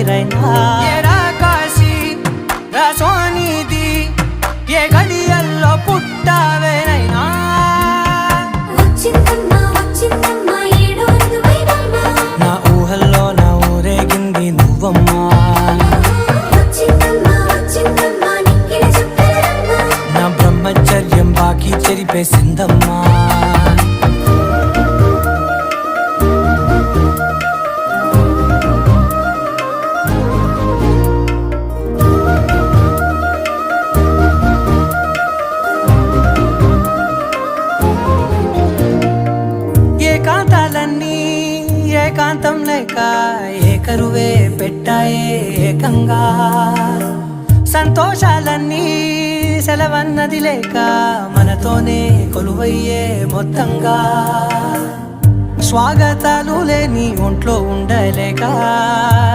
ఊపిరైనా ఏరా కాశీ సోనిది ఏ గడియల్లో పుట్టావేనైనా నా ఊహల్లో నా ఊరేగింది నువ్వమ్మా నా బ్రహ్మచర్యం బాకీ చెరిపేసిందమ్మా ఏకాంతాలన్నీ ఏకాంతం లేక ఏకరువే పెట్టాయే ఏకంగా సంతోషాలన్నీ సెలవన్నది లేక మనతోనే కొలువయ్యే మొత్తంగా స్వాగతాలు లేని ఒంట్లో ఉండలేక